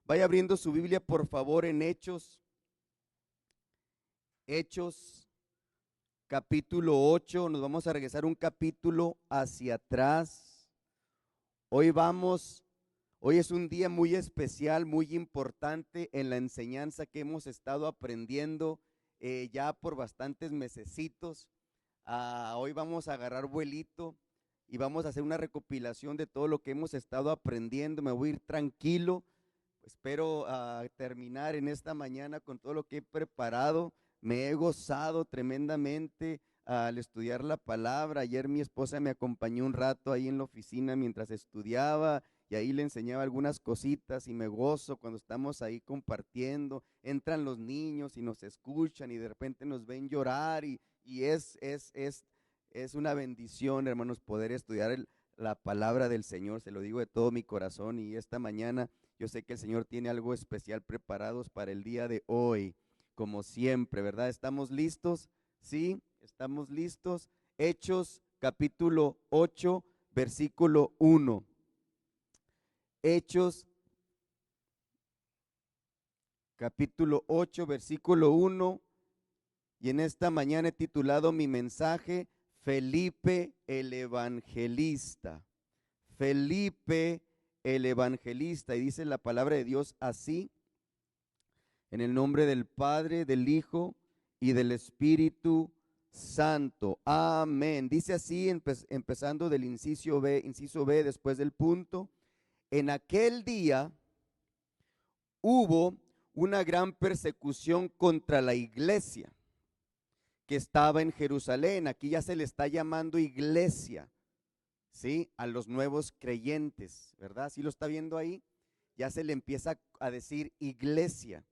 Vaya abriendo su Biblia, por favor, en Hechos, capítulo 8. Nos vamos a regresar un capítulo hacia atrás. Hoy hoy es un día muy especial, muy importante en la enseñanza que hemos estado aprendiendo ya por bastantes mesecitos. Hoy vamos a agarrar vuelito y vamos a hacer una recopilación de todo lo que hemos estado aprendiendo. Me voy a ir tranquilo. Espero terminar en esta mañana con todo lo que he preparado. Me he gozado tremendamente al estudiar la palabra. Ayer mi esposa me acompañó un rato ahí en la oficina mientras estudiaba y ahí le enseñaba algunas cositas y me gozo cuando estamos ahí compartiendo. Entran los niños y nos escuchan y de repente nos ven llorar y es una bendición, hermanos, poder estudiar la palabra del Señor. Se lo digo de todo mi corazón y esta mañana yo sé que el Señor tiene algo especial preparados para el día de hoy, como siempre, ¿verdad? ¿Estamos listos? Sí, estamos listos. Hechos capítulo 8, versículo 1. Hechos capítulo 8, versículo 1. Y en esta mañana he titulado mi mensaje, Felipe el Evangelista. Felipe el Evangelista. Y dice la palabra de Dios así: en el nombre del Padre, del Hijo y del Espíritu Santo. Amén. Dice así, empezando del inciso B, después del punto. En aquel día hubo una gran persecución contra la iglesia que estaba en Jerusalén. Aquí ya se le está llamando iglesia, ¿sí? A los nuevos creyentes, ¿verdad? ¿Sí lo está viendo ahí? Ya se le empieza a decir iglesia.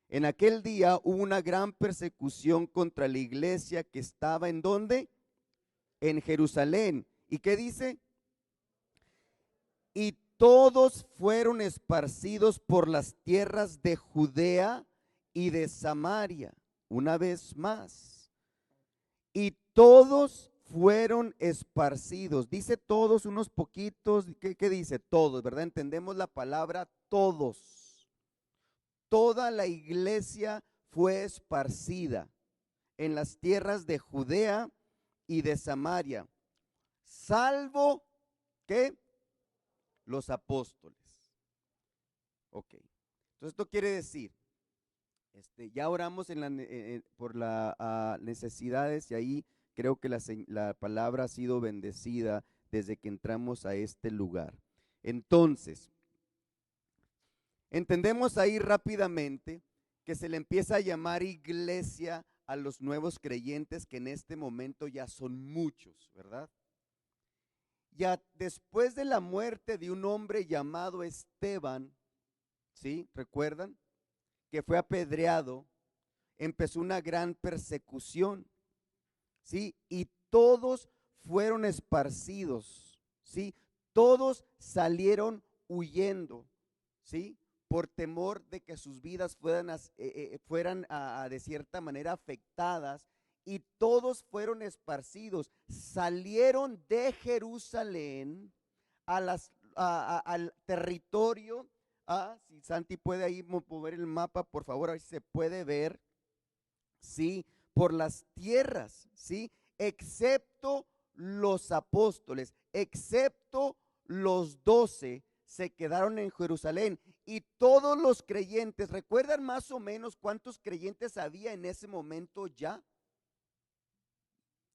En aquel día hubo una gran persecución contra la iglesia que estaba ¿en dónde? En Jerusalén. ¿Y qué dice? Y todos fueron esparcidos por las tierras de Judea y de Samaria. Una vez más. Y todos fueron esparcidos. Dice todos, unos poquitos. ¿Qué dice? Todos, ¿verdad? Entendemos la palabra todos. Toda la iglesia fue esparcida en las tierras de Judea y de Samaria, salvo que los apóstoles. Ok. Entonces esto quiere decir, ya oramos por las necesidades y ahí creo que la palabra ha sido bendecida desde que entramos a este lugar. Entonces, entendemos ahí rápidamente que se le empieza a llamar iglesia a los nuevos creyentes, que en este momento ya son muchos, ¿verdad? Ya después de la muerte de un hombre llamado Esteban, ¿sí? ¿Recuerdan? Que fue apedreado, empezó una gran persecución, ¿sí? Y todos fueron esparcidos, ¿sí? Todos salieron huyendo, ¿sí? Por temor de que sus vidas fueran de cierta manera afectadas, y todos fueron esparcidos, salieron de Jerusalén al territorio. Si Santi puede ahí mover el mapa, por favor, a ver si se puede ver, ¿sí? Por las tierras, ¿sí? Excepto los apóstoles, excepto los 12, se quedaron en Jerusalén. Y todos los creyentes, ¿recuerdan más o menos cuántos creyentes había en ese momento ya?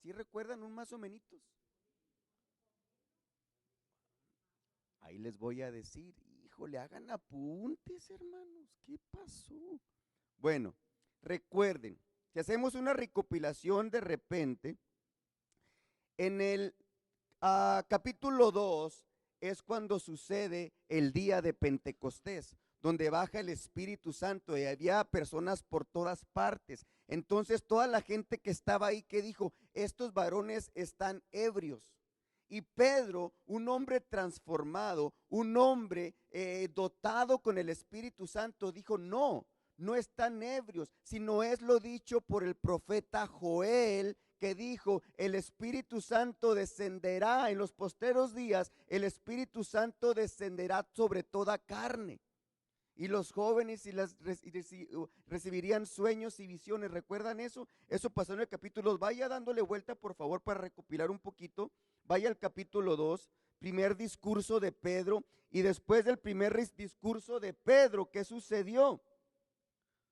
¿Sí recuerdan un más o menos? Ahí les voy a decir, híjole, hagan apuntes, hermanos, ¿qué pasó? Bueno, recuerden, si hacemos una recopilación de repente, en el capítulo 2 es cuando sucede el día de Pentecostés, donde baja el Espíritu Santo y había personas por todas partes. Entonces toda la gente que estaba ahí, que dijo, estos varones están ebrios. Y Pedro, un hombre transformado, un hombre dotado con el Espíritu Santo, dijo, no, no están ebrios, sino es lo dicho por el profeta Joel, que dijo, el Espíritu Santo descenderá en los posteros días, el Espíritu Santo descenderá sobre toda carne. Y los jóvenes recibirían sueños y visiones. ¿Recuerdan eso? Eso pasó en el capítulo 2. Vaya dándole vuelta, por favor, para recopilar un poquito. Vaya al capítulo 2, primer discurso de Pedro. Y después del primer discurso de Pedro, ¿qué sucedió?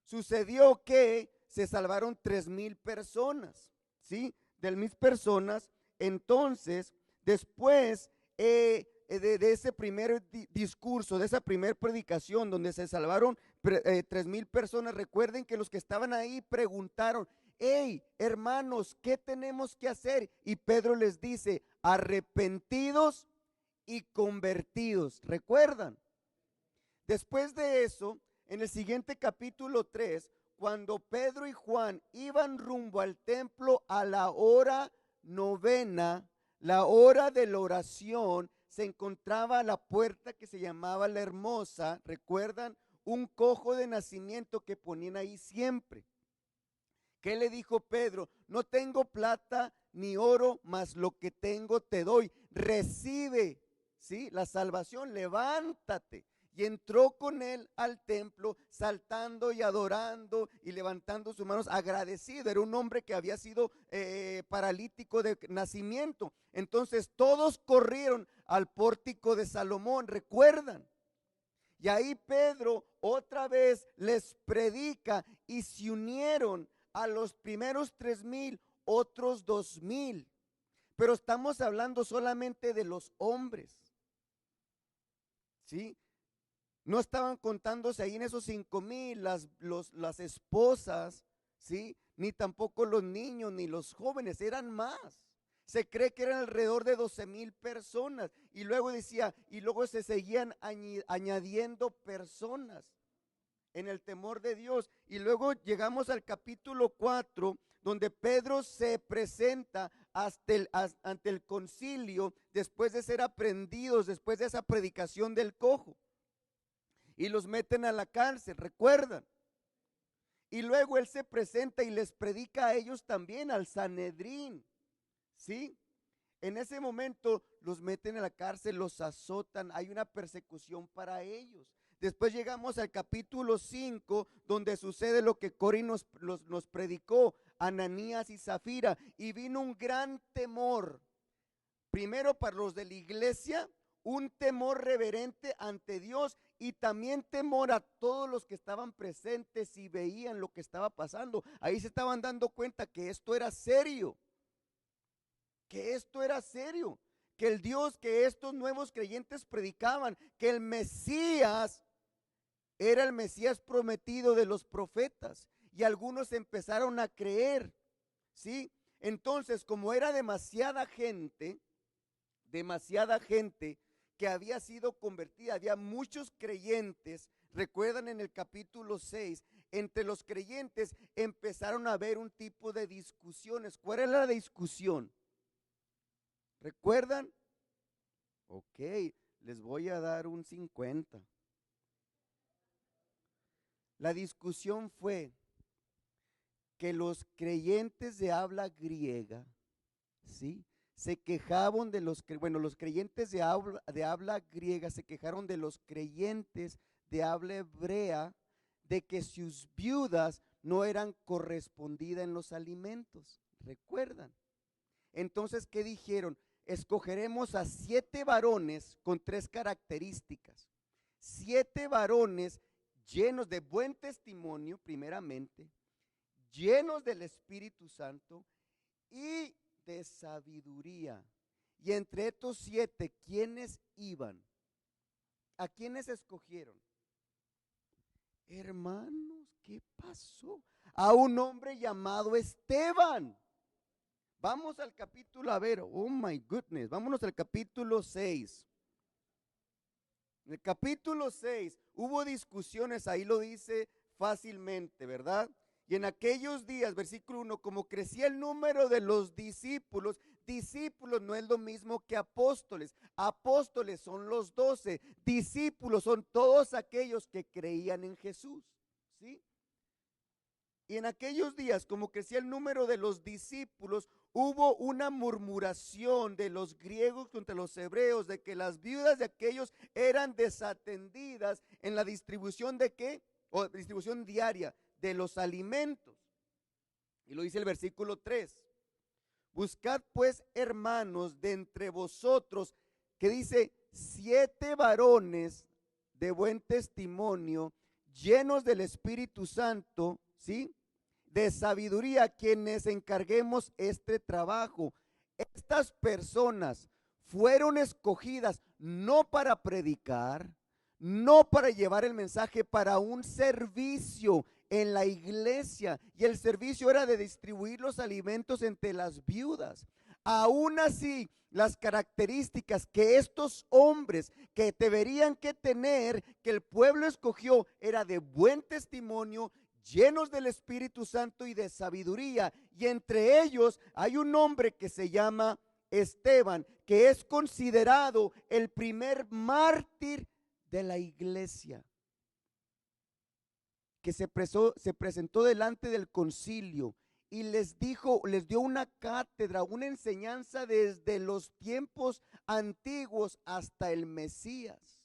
Sucedió que se salvaron 3,000 personas, ¿sí? De 1,000 personas. Entonces, después de ese primer discurso, de esa primera predicación donde se salvaron 3,000 personas, recuerden que los que estaban ahí preguntaron: hey, hermanos, ¿qué tenemos que hacer? Y Pedro les dice: arrepentidos y convertidos. ¿Recuerdan? Después de eso, en el siguiente capítulo 3, cuando Pedro y Juan iban rumbo al templo a la hora novena, la hora de la oración, se encontraba la puerta que se llamaba la Hermosa. ¿Recuerdan? Un cojo de nacimiento que ponían ahí siempre. ¿Qué le dijo Pedro? No tengo plata ni oro, mas lo que tengo te doy. Recibe, ¿sí?, la salvación, levántate. Y entró con él al templo, saltando y adorando y levantando sus manos, agradecido. Era un hombre que había sido paralítico de nacimiento. Entonces todos corrieron al pórtico de Salomón, ¿recuerdan? Y ahí Pedro otra vez les predica y se unieron a los primeros 3,000, otros 2,000. Pero estamos hablando solamente de los hombres, ¿sí? No estaban contándose ahí en esos 5,000 las esposas, ¿sí? Ni tampoco los niños ni los jóvenes, eran más. Se cree que eran alrededor de 12,000 personas. Y luego decía, y luego se seguían añadiendo personas en el temor de Dios. Y luego llegamos al capítulo 4, donde Pedro se presenta ante el concilio después de ser aprendidos, después de esa predicación del cojo. Y los meten a la cárcel, ¿recuerdan? Y luego él se presenta y les predica a ellos también, al Sanedrín, ¿sí? En ese momento los meten a la cárcel, los azotan, hay una persecución para ellos. Después llegamos al capítulo 5, donde sucede lo que Cori nos predicó, Ananías y Zafira, y vino un gran temor, primero para los de la iglesia, un temor reverente ante Dios y también temor a todos los que estaban presentes y veían lo que estaba pasando. Ahí se estaban dando cuenta que esto era serio, que esto era serio, que el Dios que estos nuevos creyentes predicaban, que el Mesías era el Mesías prometido de los profetas, y algunos empezaron a creer, ¿sí? Entonces, como era demasiada gente que había sido convertida, había muchos creyentes. Recuerdan en el capítulo 6, entre los creyentes empezaron a haber un tipo de discusiones. ¿Cuál era la discusión? ¿Recuerdan? Ok, les voy a dar un 50. La discusión fue que los creyentes de habla griega, ¿sí?, se quejaban de los creyentes de habla griega se quejaron de los creyentes de habla hebrea, de que sus viudas no eran correspondidas en los alimentos. ¿Recuerdan? Entonces, ¿qué dijeron? Escogeremos a 7 varones con 3 características. 7 varones llenos de buen testimonio, primeramente, llenos del Espíritu Santo y de sabiduría. Y entre estos 7, ¿quiénes iban? ¿A quiénes escogieron? Hermanos, ¿qué pasó? A un hombre llamado Esteban. Vamos al capítulo, a ver, oh my goodness, vámonos al capítulo 6. En el capítulo 6 hubo discusiones, ahí lo dice fácilmente, ¿verdad? Y en aquellos días, versículo 1, como crecía el número de los discípulos, discípulos no es lo mismo que apóstoles. Apóstoles son los 12, discípulos son todos aquellos que creían en Jesús, ¿sí? Y en aquellos días, como crecía el número de los discípulos, hubo una murmuración de los griegos contra los hebreos de que las viudas de aquellos eran desatendidas en la distribución de qué, o distribución diaria de los alimentos. Y lo dice el versículo 3. Buscad pues, hermanos, de entre vosotros, que dice, 7 varones de buen testimonio, llenos del Espíritu Santo, ¿sí?, de sabiduría, quienes encarguemos este trabajo. Estas personas fueron escogidas no para predicar, no para llevar el mensaje, para un servicio en la iglesia. Y el servicio era de distribuir los alimentos entre las viudas. Aún así, las características que estos hombres que deberían que tener, que el pueblo escogió, era de buen testimonio, llenos del Espíritu Santo y de sabiduría. Y entre ellos hay un hombre que se llama Esteban, que es considerado el primer mártir de la iglesia, que se presentó delante del concilio y les dijo, les dio una cátedra, una enseñanza desde los tiempos antiguos hasta el Mesías.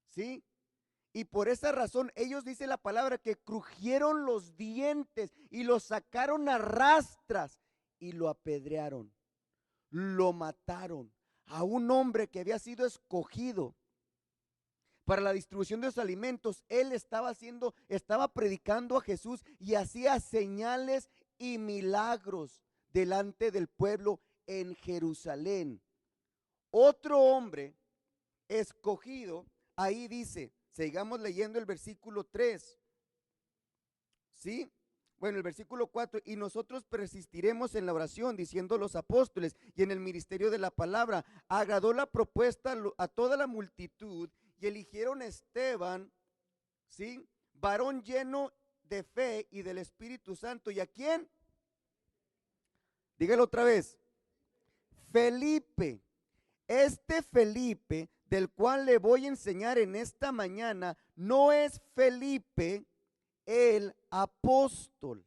¿Sí? Y por esa razón ellos, dice la palabra, que crujieron los dientes y lo sacaron a rastras y lo apedrearon, lo mataron a un hombre que había sido escogido para la distribución de los alimentos. Él estaba predicando a Jesús y hacía señales y milagros delante del pueblo en Jerusalén. Otro hombre escogido, ahí dice, sigamos leyendo el versículo 3, ¿sí? Bueno, el versículo 4, y nosotros persistiremos en la oración, diciendo los apóstoles, y en el ministerio de la palabra. Agradó la propuesta a toda la multitud, y eligieron a Esteban, ¿sí?, varón lleno de fe y del Espíritu Santo. ¿Y a quién? Dígalo otra vez. Felipe. Este Felipe, del cual le voy a enseñar en esta mañana, no es Felipe el apóstol.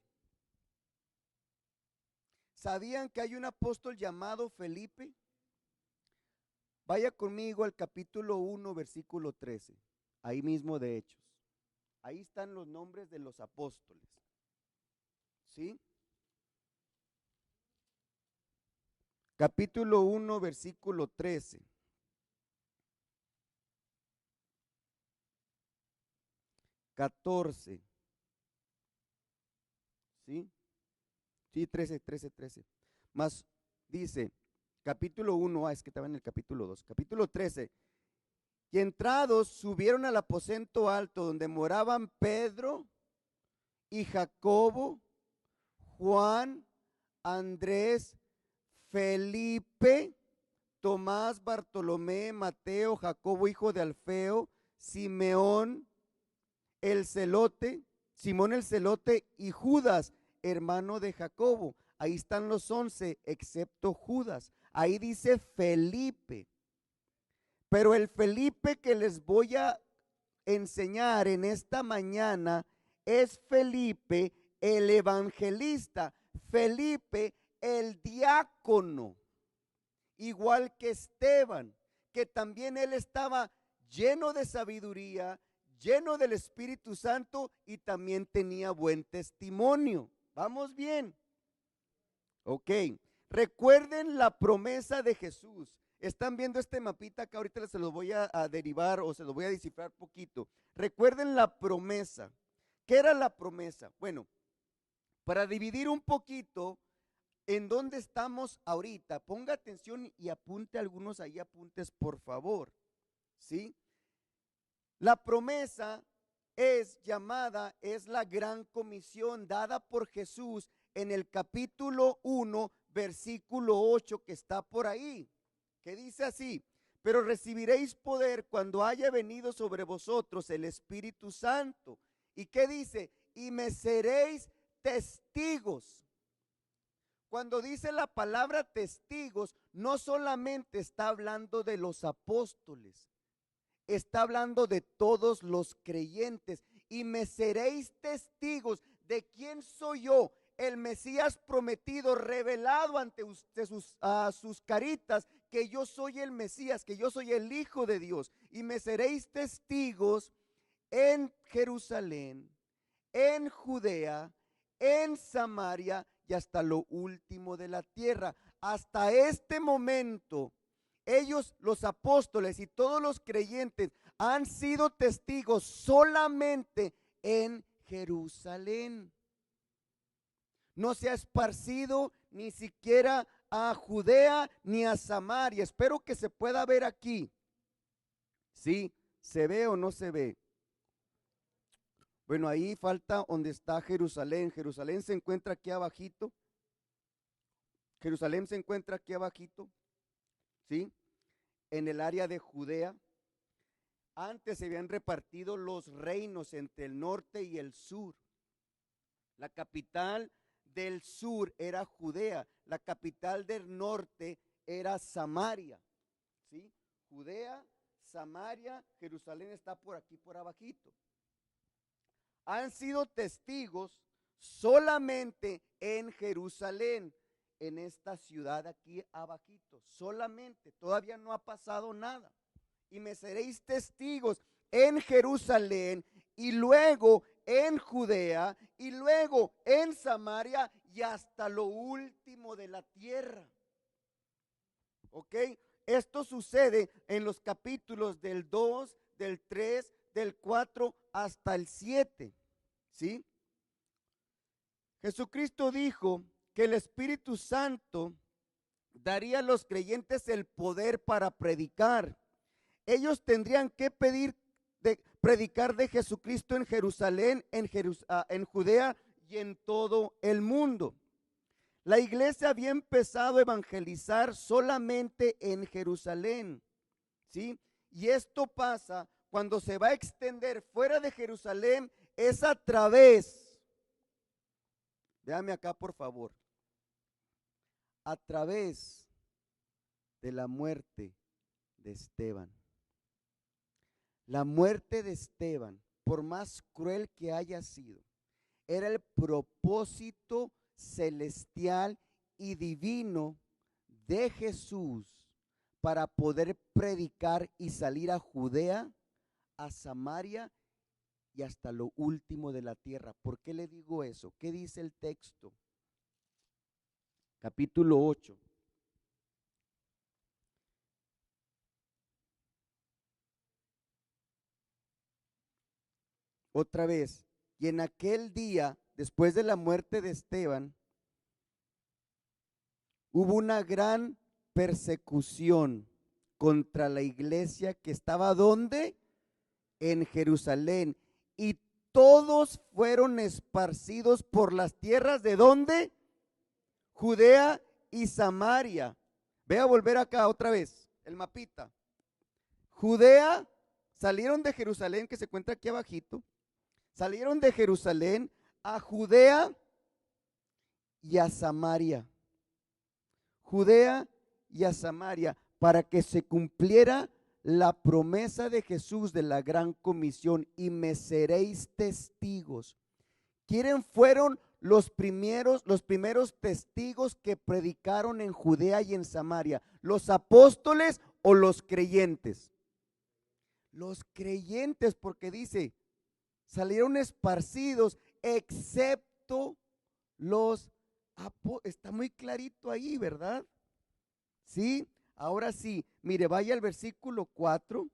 ¿Sabían que hay un apóstol llamado Felipe? Vaya conmigo al capítulo 1, versículo 13, ahí mismo de Hechos. Ahí están los nombres de los apóstoles, ¿sí? Capítulo 1, versículo 13. (14) ¿Sí? Sí, 13. Más dice, capítulo 1, es que estaba en el capítulo 2, capítulo 13. Y entrados subieron al aposento alto donde moraban Pedro y Jacobo, Juan, Andrés, Felipe, Tomás, Bartolomé, Mateo, Jacobo, hijo de Alfeo, Simeón el celote, Simón el celote y Judas, hermano de Jacobo. Ahí están los 11, excepto Judas. Ahí dice Felipe. Pero el Felipe que les voy a enseñar en esta mañana es Felipe el evangelista, Felipe el diácono, igual que Esteban, que también él estaba lleno de sabiduría, lleno del Espíritu Santo y también tenía buen testimonio. ¿Vamos bien? Ok. Recuerden la promesa de Jesús. Están viendo este mapita que ahorita se los voy a derivar o se los voy a descifrar poquito. Recuerden la promesa. ¿Qué era la promesa? Bueno, para dividir un poquito en dónde estamos ahorita, ponga atención y apunte algunos ahí apuntes, por favor. ¿Sí? La promesa es la gran comisión dada por Jesús en el capítulo 1, versículo 8, que está por ahí, que dice así: pero recibiréis poder cuando haya venido sobre vosotros el Espíritu Santo. ¿Y qué dice? Y me seréis testigos. Cuando dice la palabra testigos, no solamente está hablando de los apóstoles, está hablando de todos los creyentes. Y me seréis testigos. ¿De quién soy yo? el Mesías prometido, revelado ante sus caritas, que yo soy el Mesías, que yo soy el Hijo de Dios, y me seréis testigos en Jerusalén, en Judea, en Samaria y hasta lo último de la tierra. Hasta este momento, ellos, los apóstoles y todos los creyentes, han sido testigos solamente en Jerusalén. No se ha esparcido ni siquiera a Judea ni a Samaria. Espero que se pueda ver aquí. ¿Sí? ¿Se ve o no se ve? Bueno, ahí falta donde está Jerusalén. Jerusalén se encuentra aquí abajito. Jerusalén se encuentra aquí abajito. ¿Sí? En el área de Judea. Antes se habían repartido los reinos entre el norte y el sur. La capital del sur era Judea, la capital del norte era Samaria, ¿sí? Judea, Samaria, Jerusalén está por aquí, por abajito. Han sido testigos solamente en Jerusalén, en esta ciudad aquí abajito, solamente, todavía no ha pasado nada. Y me seréis testigos en Jerusalén y luego en Judea y luego en Samaria y hasta lo último de la tierra. ¿Ok? Esto sucede en los capítulos del 2, del 3, del 4 hasta el 7. ¿Sí? Jesucristo dijo que el Espíritu Santo daría a los creyentes el poder para predicar. Ellos tendrían que predicar de Jesucristo en Jerusalén, en Judea y en todo el mundo. La iglesia había empezado a evangelizar solamente en Jerusalén, ¿sí? Y esto pasa cuando se va a extender fuera de Jerusalén, es a través, véame acá por favor, a través de la muerte de Esteban. La muerte de Esteban, por más cruel que haya sido, era el propósito celestial y divino de Jesús para poder predicar y salir a Judea, a Samaria y hasta lo último de la tierra. ¿Por qué le digo eso? ¿Qué dice el texto? Capítulo 8. Otra vez, y en aquel día, después de la muerte de Esteban, hubo una gran persecución contra la iglesia que estaba ¿dónde? En Jerusalén. Y todos fueron esparcidos por las tierras de ¿dónde? Judea y Samaria. Ve a volver acá otra vez, el mapita. Judea, salieron de Jerusalén, que se encuentra aquí abajito. Salieron de Jerusalén a Judea y a Samaria. Judea y a Samaria, para que se cumpliera la promesa de Jesús de la gran comisión, y me seréis testigos. ¿Quiénes fueron los primeros testigos que predicaron en Judea y en Samaria? ¿Los apóstoles o los creyentes? Los creyentes, porque dice, salieron esparcidos, excepto los apóstoles. Está muy clarito ahí, ¿verdad? Sí, ahora sí, mire, vaya al versículo 4.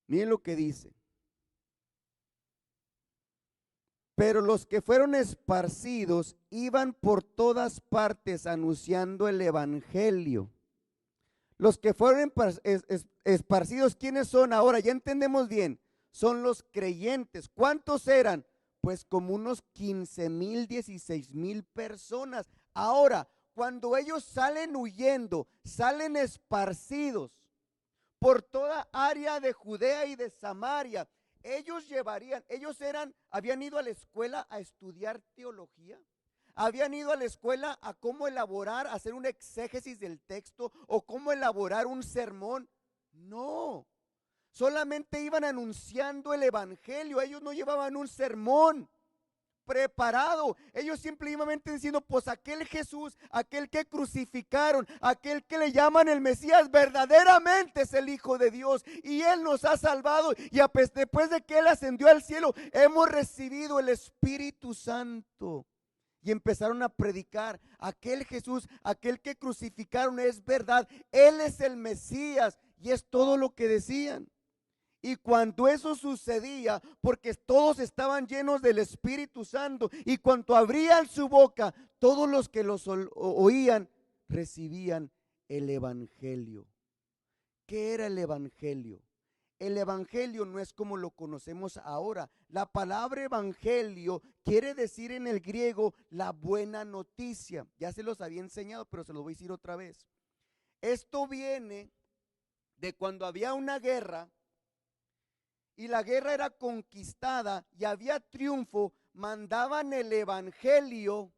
Miren lo que dice. Pero los que fueron esparcidos iban por todas partes anunciando el evangelio. Los que fueron esparcidos, ¿quiénes son ahora? Ya entendemos bien, son los creyentes. ¿Cuántos eran? Pues como unos 15,000, 16,000 personas. Ahora, cuando ellos salen huyendo, salen esparcidos por toda área de Judea y de Samaria, habían ido a la escuela a estudiar teología. Habían ido a la escuela a cómo elaborar, hacer un exégesis del texto o cómo elaborar un sermón. No, solamente iban anunciando el evangelio. Ellos no llevaban un sermón, preparado. Ellos simplemente diciendo, pues aquel Jesús, aquel que crucificaron, aquel que le llaman el Mesías, verdaderamente es el Hijo de Dios y Él nos ha salvado. Y después de que Él ascendió al cielo, hemos recibido el Espíritu Santo. Y empezaron a predicar, aquel Jesús, aquel que crucificaron es verdad, Él es el Mesías. Y es todo lo que decían. Y cuando eso sucedía, porque todos estaban llenos del Espíritu Santo, y cuando abrían su boca, todos los que los oían recibían el Evangelio. ¿Qué era el Evangelio? El Evangelio no es como lo conocemos ahora. La palabra Evangelio quiere decir en el griego la buena noticia. Ya se los había enseñado, pero se los voy a decir otra vez. Esto viene de cuando había una guerra y la guerra era conquistada y había triunfo, mandaban el Evangelio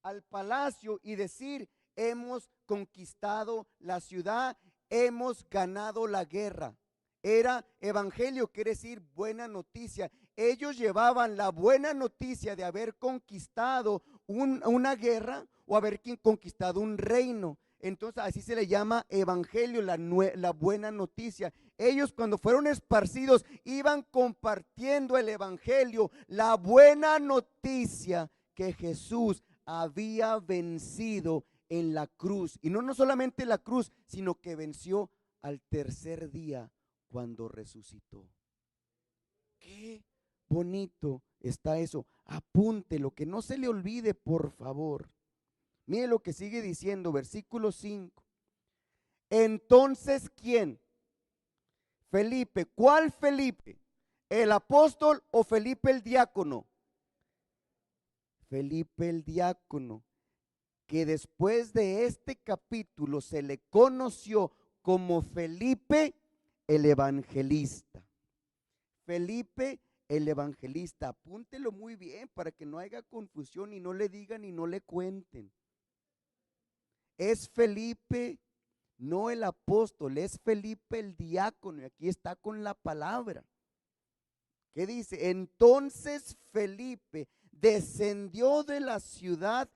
al palacio y decir, hemos conquistado la ciudad, hemos ganado la guerra. Era Evangelio, quiere decir buena noticia. Ellos llevaban la buena noticia de haber conquistado una guerra o haber conquistado un reino. Entonces así se le llama Evangelio, la buena noticia. Ellos cuando fueron esparcidos iban compartiendo el Evangelio, la buena noticia que Jesús había vencido en la cruz. Y no solamente la cruz, sino que venció al tercer día cuando resucitó. Qué bonito está eso. Apúntelo, que no se le olvide, por favor. Mire lo que sigue diciendo, versículo 5. Entonces, ¿quién? Felipe. ¿Cuál Felipe? ¿El apóstol o Felipe el diácono? Felipe el diácono, que después de este capítulo se le conoció como Felipe el evangelista. Felipe el evangelista, apúntelo muy bien para que no haya confusión y no le digan y no le cuenten. Es Felipe, no el apóstol, es Felipe el diácono, y aquí está con la palabra. ¿Qué dice? Entonces Felipe descendió de la ciudad,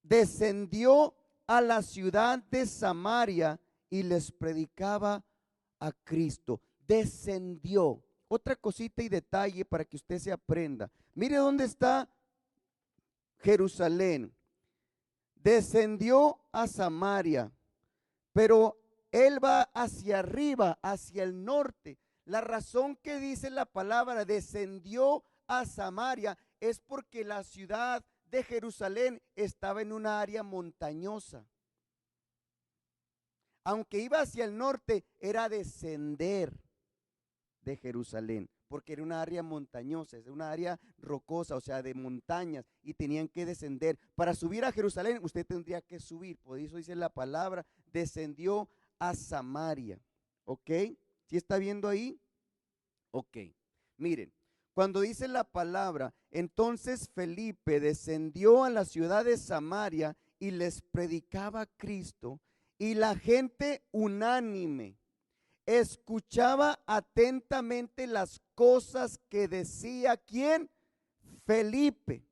descendió a la ciudad de Samaria y les predicaba a Cristo. Descendió. Otra cosita y detalle para que usted se aprenda. Mire dónde está Jerusalén. Descendió a Samaria, pero él va hacia arriba, hacia el norte. La razón que dice la palabra descendió a Samaria es porque la ciudad de Jerusalén estaba en una área montañosa. Aunque iba hacia el norte, era descender de Jerusalén, porque era una área montañosa, es una área rocosa, o sea, de montañas, y tenían que descender. Para subir a Jerusalén, usted tendría que subir, por eso dice la palabra, descendió a Samaria. ¿Ok? ¿Sí está viendo ahí? Ok. Miren, cuando dice la palabra, entonces Felipe descendió a la ciudad de Samaria y les predicaba a Cristo, y la gente unánime escuchaba atentamente las cosas que decía ¿quién? Felipe,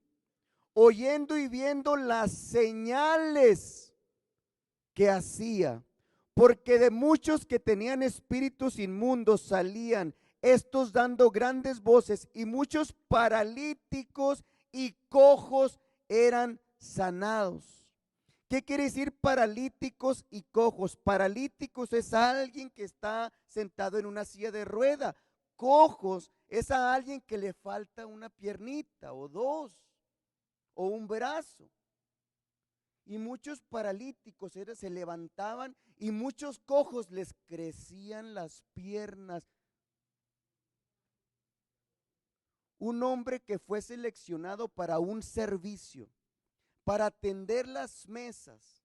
oyendo y viendo las señales que hacía, porque de muchos que tenían espíritus inmundos salían, estos dando grandes voces, y muchos paralíticos y cojos eran sanados. ¿Qué quiere decir paralíticos y cojos? Paralíticos es alguien que está sentado en una silla de rueda. Cojos es a alguien que le falta una piernita o dos o un brazo. Y muchos paralíticos se levantaban y muchos cojos les crecían las piernas. Un hombre que fue seleccionado para un servicio, para atender las mesas,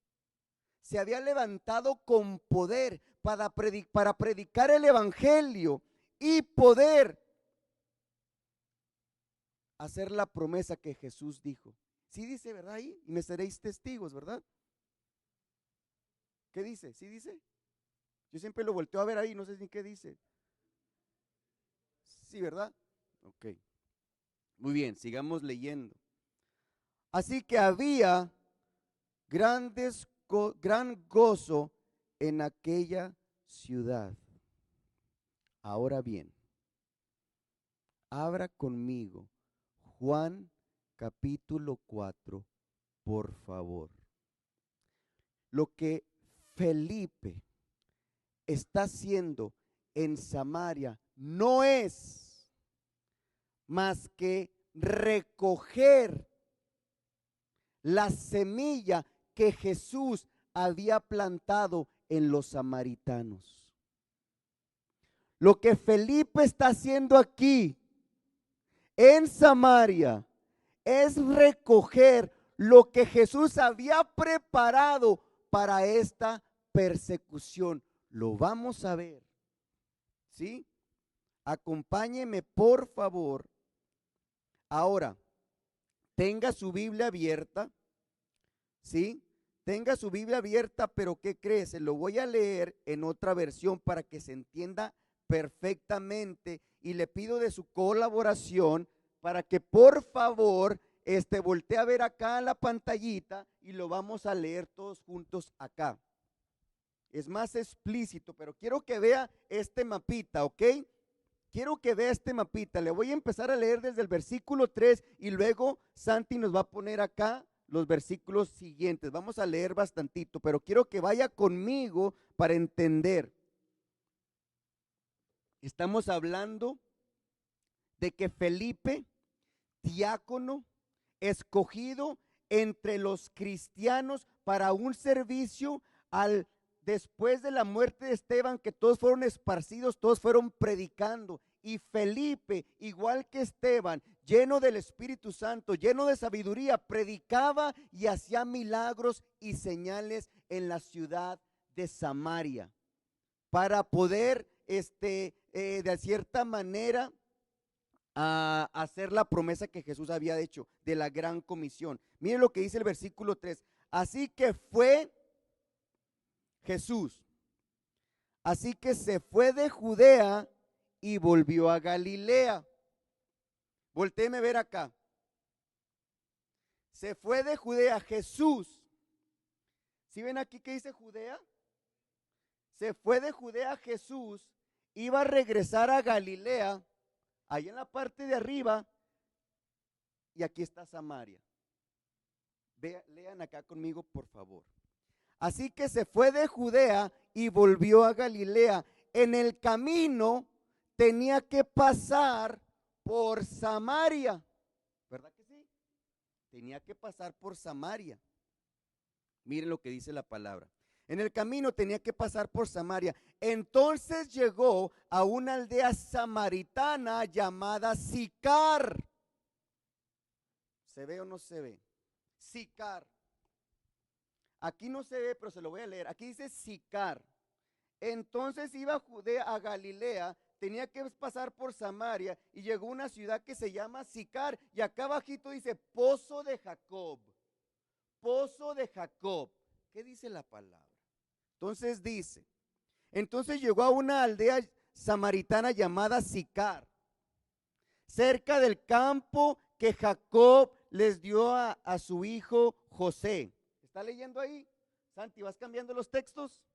se había levantado con poder para predicar el evangelio y poder hacer la promesa que Jesús dijo. Sí dice, ¿verdad? Ahí, y me seréis testigos, ¿verdad? ¿Qué dice? ¿Sí dice? Yo siempre lo volteo a ver ahí, no sé ni qué dice. Sí, ¿verdad? Ok. Muy bien, sigamos leyendo. Así que había gran gozo en aquella ciudad. Ahora bien, abra conmigo Juan capítulo 4, por favor. Lo que Felipe está haciendo en Samaria no es más que recoger la semilla que Jesús había plantado en los samaritanos. Lo que Felipe está haciendo aquí en Samaria es recoger lo que Jesús había preparado para esta persecución. Lo vamos a ver, ¿sí? Acompáñeme, por favor. Ahora, tenga su Biblia abierta, ¿sí? Tenga su Biblia abierta, pero ¿qué cree? Se lo voy a leer en otra versión para que se entienda perfectamente y le pido de su colaboración para que por favor voltee a ver acá la pantallita y lo vamos a leer todos juntos acá. Es más explícito, pero quiero que vea este mapita, ¿ok? Quiero que vea este mapita. Le voy a empezar a leer desde el versículo 3 y luego Santi nos va a poner acá los versículos siguientes. Vamos a leer bastantito, pero quiero que vaya conmigo para entender. Estamos hablando de que Felipe, diácono, escogido entre los cristianos para un servicio después de la muerte de Esteban, que todos fueron esparcidos, todos fueron predicando. Y Felipe, igual que Esteban, lleno del Espíritu Santo, lleno de sabiduría, predicaba y hacía milagros y señales en la ciudad de Samaria para poder, de cierta manera, a hacer la promesa que Jesús había hecho de la gran comisión. Miren lo que dice el versículo 3. Así que fue Jesús. Así que se fue de Judea y volvió a Galilea. Voltéeme a ver acá. Se fue de Judea Jesús. ¿Sí ven aquí que dice Judea? Se fue de Judea Jesús, iba a regresar a Galilea, ahí en la parte de arriba, y aquí está Samaria. Lean acá conmigo, por favor. Así que se fue de Judea y volvió a Galilea. En el camino tenía que pasar por Samaria, ¿verdad que sí? Tenía que pasar por Samaria. Miren lo que dice la palabra. En el camino tenía que pasar por Samaria. Entonces llegó a una aldea samaritana llamada Sicar. ¿Se ve o no se ve? Sicar. Aquí no se ve, pero se lo voy a leer. Aquí dice Sicar. Entonces iba a Judea, a Galilea, tenía que pasar por Samaria y llegó a una ciudad que se llama Sicar. Y acá abajito dice Pozo de Jacob. Pozo de Jacob. ¿Qué dice la palabra? Entonces dice, entonces llegó a una aldea samaritana llamada Sicar, cerca del campo que Jacob les dio a su hijo José. ¿Está leyendo ahí? Santi, ¿vas cambiando los textos?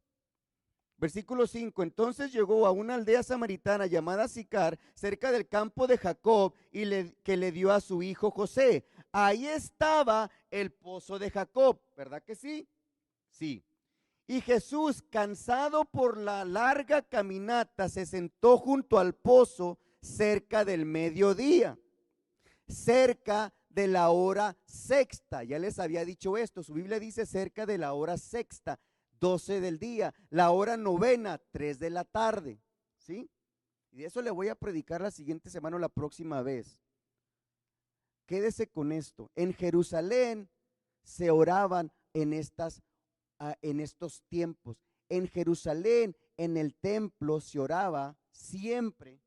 Versículo 5, entonces llegó a una aldea samaritana llamada Sicar, cerca del campo de Jacob, que le dio a su hijo José. Ahí estaba el pozo de Jacob, ¿verdad que sí? Sí. Y Jesús, cansado por la larga caminata, se sentó junto al pozo cerca del mediodía, cerca de la hora sexta. Ya les había dicho esto, su Biblia dice cerca de la hora sexta, 12 del día, la hora novena, 3 de la tarde, ¿sí? Y de eso le voy a predicar la siguiente semana o la próxima vez. Quédese con esto. En Jerusalén se oraban en estos tiempos. En Jerusalén, en el templo, se oraba siempre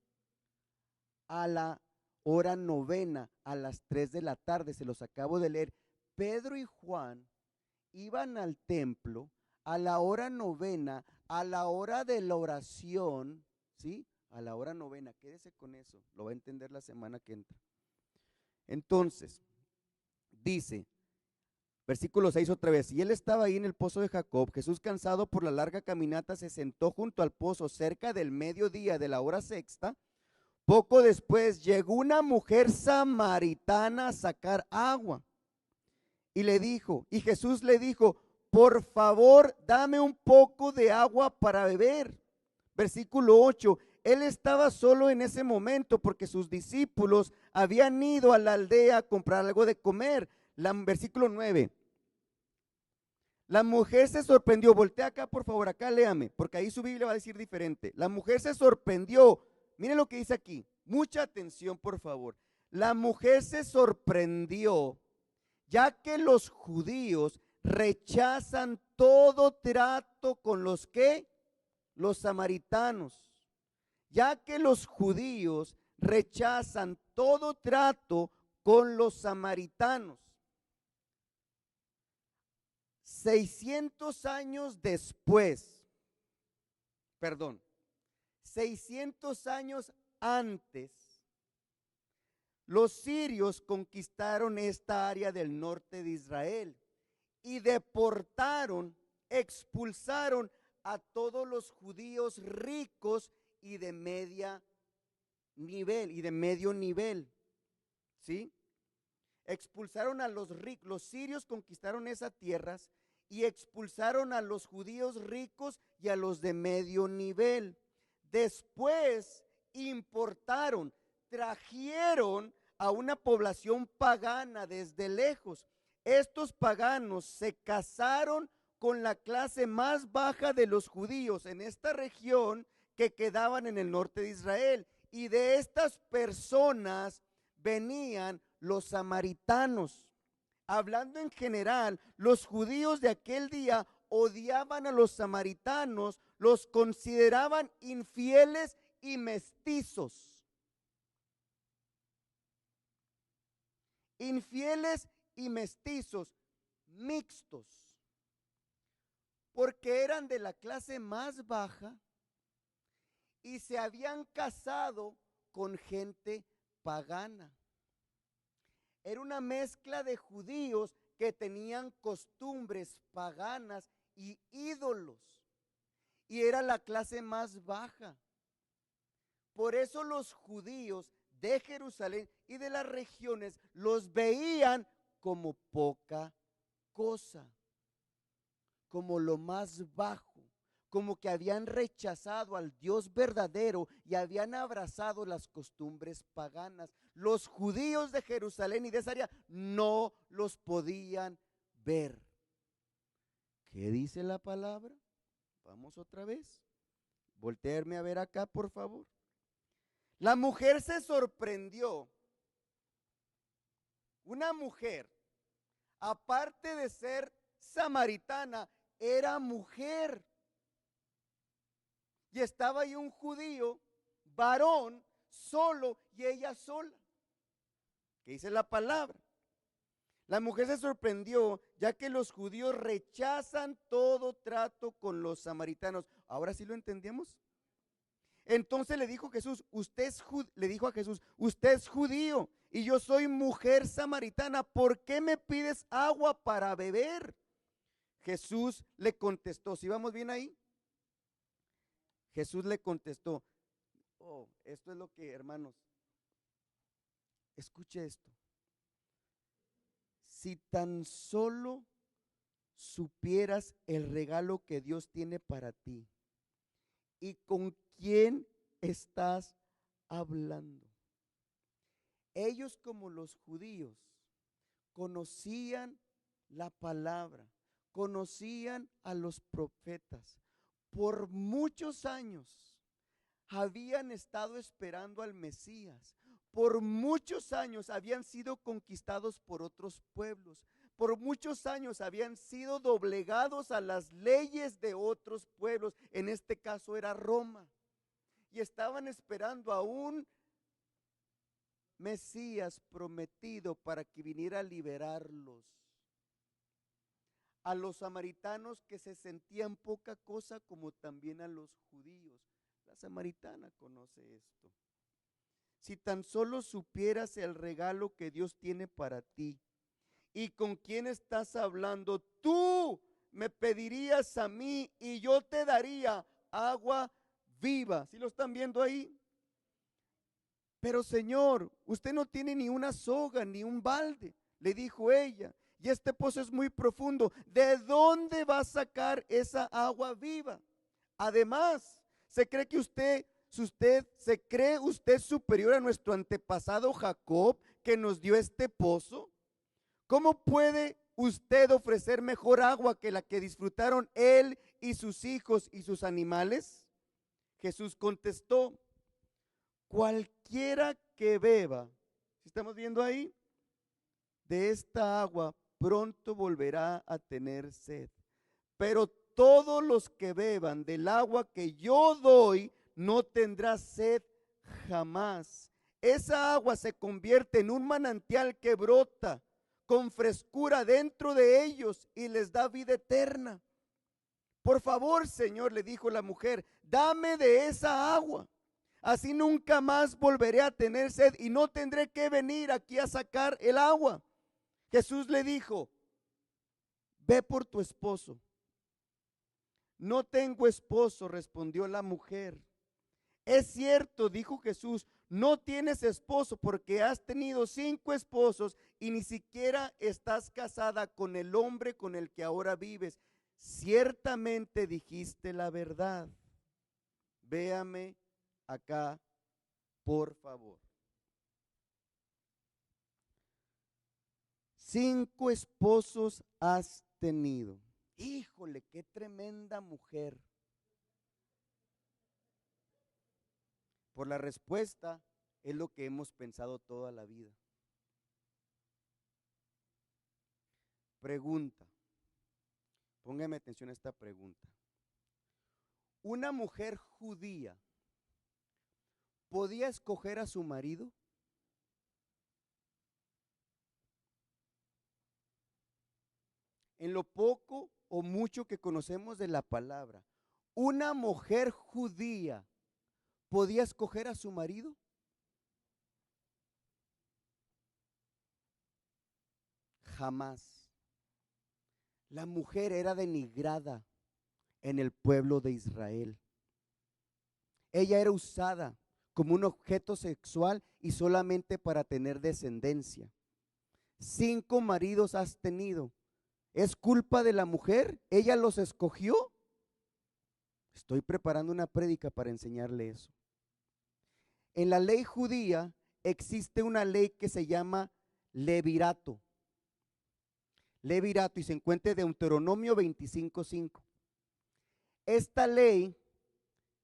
a la hora novena, a las 3 de la tarde. Se los acabo de leer. Pedro y Juan iban al templo a la hora novena, a la hora de la oración, ¿sí? A la hora novena. Quédese con eso, lo va a entender la semana que entra. Entonces, dice, versículo 6 otra vez, y él estaba ahí en el pozo de Jacob. Jesús, cansado por la larga caminata, se sentó junto al pozo cerca del mediodía de la hora sexta. Poco después llegó una mujer samaritana a sacar agua. Y Jesús le dijo, por favor, dame un poco de agua para beber. Versículo 8, él estaba solo en ese momento porque sus discípulos habían ido a la aldea a comprar algo de comer. Versículo 9, la mujer se sorprendió, voltea acá por favor, acá léame, porque ahí su Biblia va a decir diferente. La mujer se sorprendió, miren lo que dice aquí, mucha atención por favor. La mujer se sorprendió, ya que los judíos rechazan todo trato con los que, los samaritanos, ya que los judíos rechazan todo trato con los samaritanos. 600 años después, 600 años antes, los sirios conquistaron esta área del norte de Israel y deportaron, expulsaron a todos los judíos ricos y de medio nivel, ¿sí? Expulsaron a los ricos, los sirios conquistaron esas tierras y expulsaron a los judíos ricos y a los de medio nivel. Después importaron, trajeron a una población pagana desde lejos. Estos paganos se casaron con la clase más baja de los judíos en esta región que quedaban en el norte de Israel. Y de estas personas venían los samaritanos. Hablando en general, los judíos de aquel día odiaban a los samaritanos, los consideraban infieles y mestizos. Infieles y mestizos, mixtos, porque eran de la clase más baja y se habían casado con gente pagana. Era una mezcla de judíos que tenían costumbres paganas y ídolos, y era la clase más baja. Por eso los judíos de Jerusalén y de las regiones los veían como poca cosa, como lo más bajo, como que habían rechazado al Dios verdadero y habían abrazado las costumbres paganas. Los judíos de Jerusalén y de esa área no los podían ver. ¿Qué dice la palabra? Vamos otra vez. Voltearme a ver acá, por favor. La mujer se sorprendió. Una mujer, aparte de ser samaritana, era mujer. Y estaba ahí un judío, varón, solo, y ella sola. ¿Qué dice la palabra? La mujer se sorprendió, ya que los judíos rechazan todo trato con los samaritanos. ¿Ahora sí lo entendemos? Entonces le dijo Jesús, le dijo a Jesús, usted es judío y yo soy mujer samaritana, ¿por qué me pides agua para beber? Jesús le contestó, ¿sí vamos bien ahí? Jesús le contestó, oh, esto es lo que, hermanos, escuche esto. Si tan solo supieras el regalo que Dios tiene para ti y con quién estás hablando. Ellos, como los judíos, conocían la palabra, conocían a los profetas. Por muchos años habían estado esperando al Mesías. Por muchos años habían sido conquistados por otros pueblos. Por muchos años habían sido doblegados a las leyes de otros pueblos. En este caso era Roma. Y estaban esperando a un Mesías prometido para que viniera a liberarlos. A los samaritanos que se sentían poca cosa, como también a los judíos. La samaritana conoce esto. Si tan solo supieras el regalo que Dios tiene para ti y con quién estás hablando, tú me pedirías a mí y yo te daría agua viva. ¿Sí lo están viendo ahí? Pero Señor, usted no tiene ni una soga ni un balde, le dijo ella, y este pozo es muy profundo. ¿De dónde va a sacar esa agua viva? Además, se cree usted superior a nuestro antepasado Jacob, que nos dio este pozo? ¿Cómo puede usted ofrecer mejor agua que la que disfrutaron él y sus hijos y sus animales? Jesús contestó: cualquiera que beba, ¿sí estamos viendo ahí? De esta agua pronto volverá a tener sed. Pero todos los que beban del agua que yo doy no tendrá sed jamás. Esa agua se convierte en un manantial que brota con frescura dentro de ellos y les da vida eterna. Por favor, Señor, le dijo la mujer, dame de esa agua. Así nunca más volveré a tener sed y no tendré que venir aquí a sacar el agua. Jesús le dijo, ve por tu esposo. No tengo esposo, respondió la mujer. Es cierto, dijo Jesús, no tienes esposo porque has tenido 5 esposos y ni siquiera estás casada con el hombre con el que ahora vives. Ciertamente dijiste la verdad. Véame acá, por favor. 5 esposos has tenido. Híjole, qué tremenda mujer. Por la respuesta es lo que hemos pensado toda la vida. Pregunta. Póngame atención a esta pregunta. ¿Una mujer judía podía escoger a su marido? En lo poco o mucho que conocemos de la palabra, ¿una mujer judía podía escoger a su marido? Jamás. La mujer era denigrada en el pueblo de Israel. Ella era usada como un objeto sexual y solamente para tener descendencia. 5 maridos has tenido. ¿Es culpa de la mujer? ¿Ella los escogió? Estoy preparando una prédica para enseñarle eso. En la ley judía existe una ley que se llama levirato. Levirato, y se encuentra en Deuteronomio 25:5. Esta ley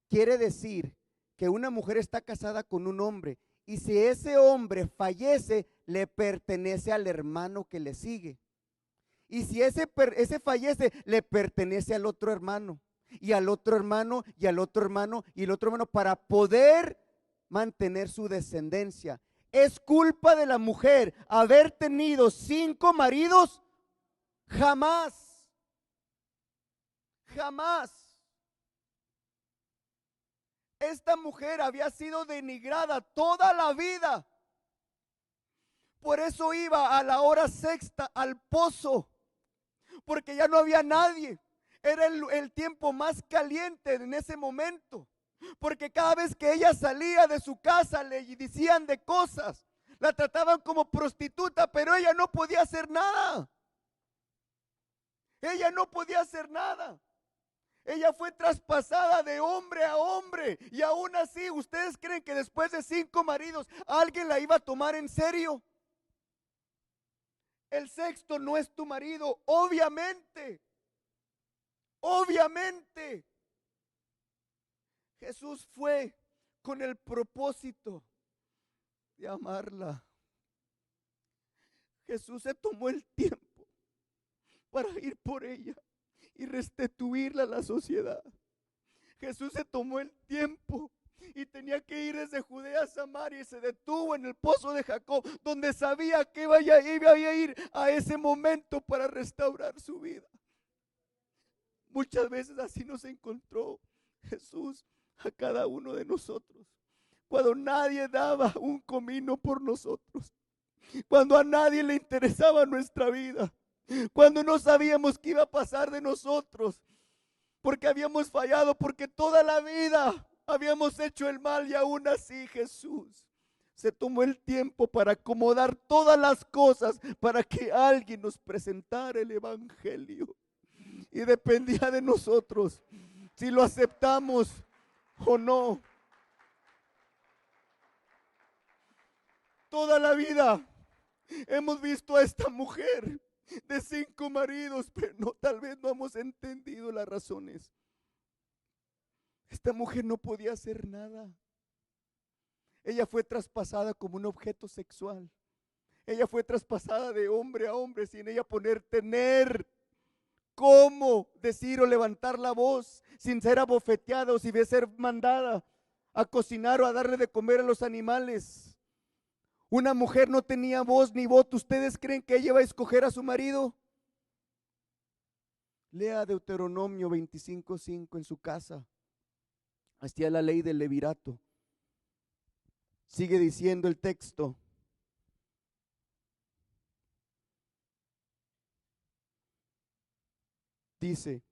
quiere decir que una mujer está casada con un hombre y si ese hombre fallece, le pertenece al hermano que le sigue. Y si ese fallece, le pertenece al otro hermano, y al otro hermano, y al otro hermano, y el otro hermano, para poder mantener su descendencia. ¿Es culpa de la mujer haber tenido 5 maridos? Jamás. Jamás. Esta mujer había sido denigrada toda la vida. Por eso iba a la hora sexta al pozo, porque ya no había nadie. Era el tiempo más caliente en ese momento, porque cada vez que ella salía de su casa le decían de cosas, la trataban como prostituta, pero ella no podía hacer nada. Ella no podía hacer nada. Ella fue traspasada de hombre a hombre, y aún así, ¿ustedes creen que después de 5 maridos alguien la iba a tomar en serio? El sexto no es tu marido, obviamente. Obviamente. Jesús fue con el propósito de amarla. Jesús se tomó el tiempo para ir por ella y restituirla a la sociedad. Jesús se tomó el tiempo y tenía que ir desde Judea a Samaria y se detuvo en el pozo de Jacob, donde sabía que iba a ir a ese momento para restaurar su vida. Muchas veces así nos encontró Jesús a cada uno de nosotros, cuando nadie daba un comino por nosotros, cuando a nadie le interesaba nuestra vida, cuando no sabíamos qué iba a pasar de nosotros, porque habíamos fallado, porque toda la vida habíamos hecho el mal y aún así Jesús se tomó el tiempo para acomodar todas las cosas para que alguien nos presentara el evangelio. Y dependía de nosotros si lo aceptamos o no. Toda la vida hemos visto a esta mujer de 5 maridos, pero no, tal vez no hemos entendido las razones. Esta mujer no podía hacer nada. Ella fue traspasada como un objeto sexual. Ella fue traspasada de hombre a hombre sin ella tener cómo decir o levantar la voz, sin ser abofeteada o sin ser mandada a cocinar o a darle de comer a los animales. Una mujer no tenía voz ni voto. ¿Ustedes creen que ella va a escoger a su marido? Lea Deuteronomio 25:5 en su casa. Hasta la ley del levirato. Sigue diciendo el texto. Dice,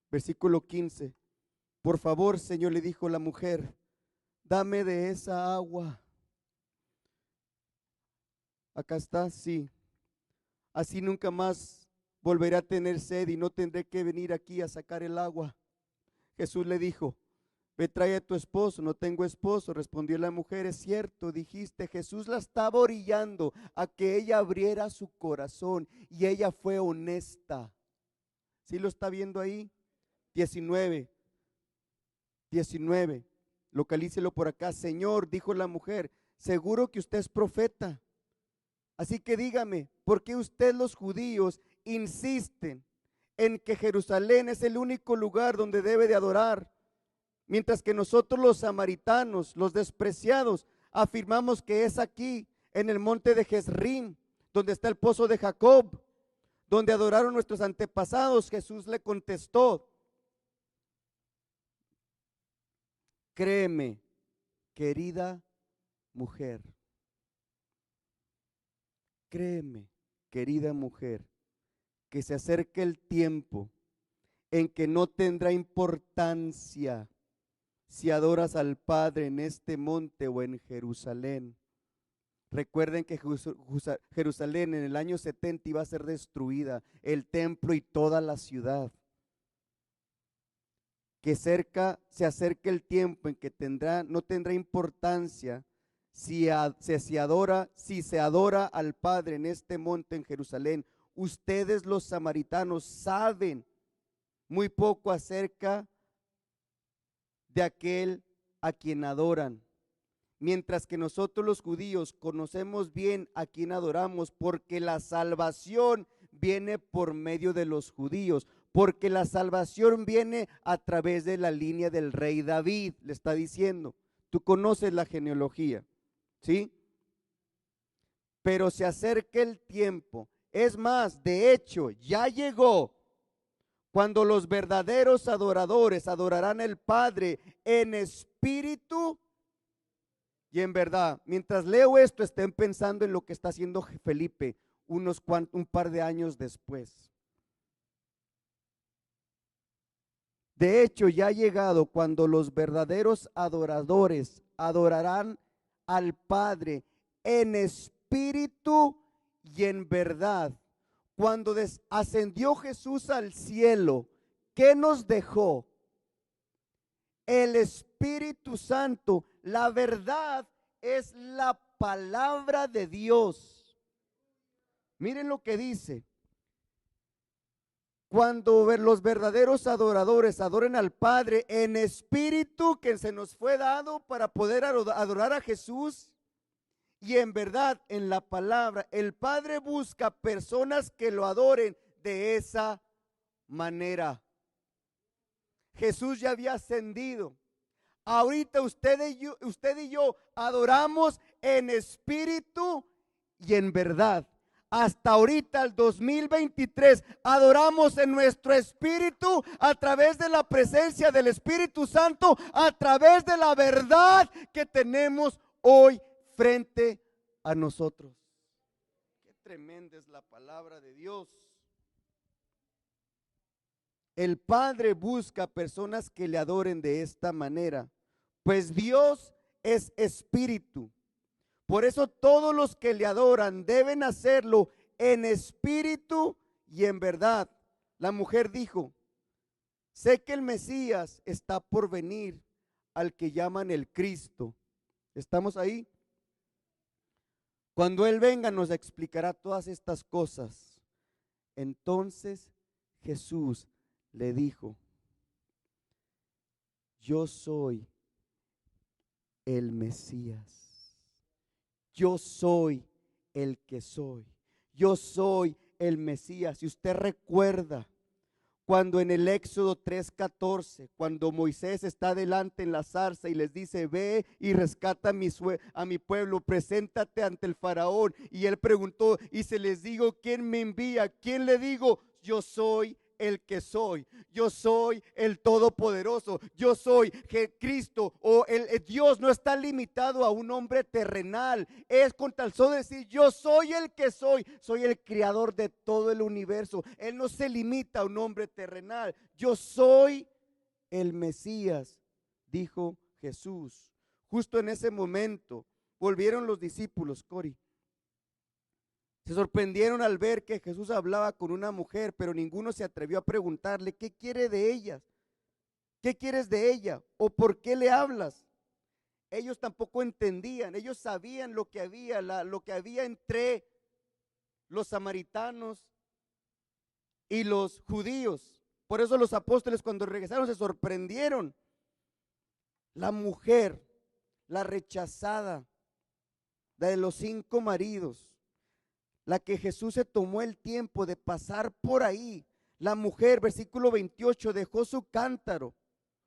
versículo 15, por favor, Señor, le dijo la mujer, dame de esa agua. Acá está, sí. Así nunca más volveré a tener sed y no tendré que venir aquí a sacar el agua. Jesús le dijo, ve, trae a tu esposo. No tengo esposo, respondió la mujer. Es cierto, dijiste. Jesús la estaba orillando a que ella abriera su corazón y ella fue honesta. ¿Sí lo está viendo ahí? 19, localícelo por acá. Señor, dijo la mujer, seguro que usted es profeta. Así que dígame, ¿por qué usted, los judíos, insisten en que Jerusalén es el único lugar donde debe de adorar, mientras que nosotros los samaritanos, los despreciados, afirmamos que es aquí, en el monte de Jezrim, donde está el pozo de Jacob, donde adoraron nuestros antepasados? Jesús le contestó, créeme, querida mujer, créeme, querida mujer, que se acerca el tiempo en que no tendrá importancia si adoras al Padre en este monte o en Jerusalén. Recuerden que Jerusalén en el año 70 iba a ser destruida, el templo y toda la ciudad. Que se acerca el tiempo en que no tendrá importancia si se adora al Padre en este monte en Jerusalén. Ustedes los samaritanos saben muy poco acerca de aquel a quien adoran, mientras que nosotros los judíos conocemos bien a quien adoramos, porque la salvación viene por medio de los judíos, porque la salvación viene a través de la línea del rey David. Le está diciendo, tú conoces la genealogía, ¿sí? Pero se acerca el tiempo, es más, de hecho, ya llegó, cuando los verdaderos adoradores adorarán al Padre en espíritu y en verdad. Mientras leo esto, estén pensando en lo que está haciendo Felipe un par de años después. De hecho, ya ha llegado cuando los verdaderos adoradores adorarán al Padre en espíritu y en verdad. Cuando ascendió Jesús al cielo, ¿qué nos dejó? El Espíritu Santo. La verdad es la palabra de Dios. Miren lo que dice. Cuando los verdaderos adoradores adoren al Padre en espíritu, que se nos fue dado para poder adorar a Jesús, y en verdad, en la palabra, el Padre busca personas que lo adoren de esa manera. Jesús ya había ascendido. Ahorita usted y yo adoramos en espíritu y en verdad. hasta ahorita, el 2023, adoramos en nuestro espíritu a través de la presencia del Espíritu Santo, a través de la verdad que tenemos hoy frente a nosotros. Qué tremenda es la palabra de Dios. El Padre busca personas que le adoren de esta manera, pues Dios es espíritu. Por eso todos los que le adoran deben hacerlo en espíritu y en verdad. La mujer dijo: sé que el Mesías está por venir, al que llaman el Cristo. ¿Estamos ahí? Cuando Él venga nos explicará todas estas cosas. Entonces Jesús le dijo: yo soy el Mesías. Yo soy el que soy. Yo soy el Mesías. Si usted recuerda cuando en el Éxodo 3:14, cuando Moisés está delante en la zarza y les dice: ve y rescata a mi pueblo, preséntate ante el faraón. Y él preguntó: y se les digo, ¿quién me envía? ¿Quién le digo? Yo soy el que soy, yo soy el todopoderoso, yo soy Cristo. O el Dios no está limitado a un hombre terrenal, es con tal solo decir: yo soy el que soy el creador de todo el universo. Él no se limita a un hombre terrenal. Yo soy el Mesías, dijo Jesús. Justo en ese momento volvieron los discípulos, Cori. Se sorprendieron al ver que Jesús hablaba con una mujer, pero ninguno se atrevió a preguntarle: ¿qué quiere de ellas? ¿Qué quieres de ella? ¿O por qué le hablas? Ellos tampoco entendían. Ellos sabían lo que había entre los samaritanos y los judíos. Por eso los apóstoles, cuando regresaron, se sorprendieron. La mujer, la rechazada, la de los 5 maridos, la que Jesús se tomó el tiempo de pasar por ahí. La mujer, versículo 28, dejó su cántaro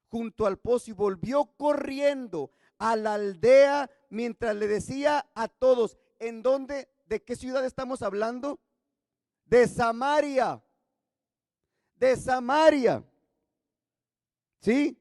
junto al pozo y volvió corriendo a la aldea mientras le decía a todos: ¿en dónde? ¿De qué ciudad estamos hablando? De Samaria. De Samaria. ¿Sí?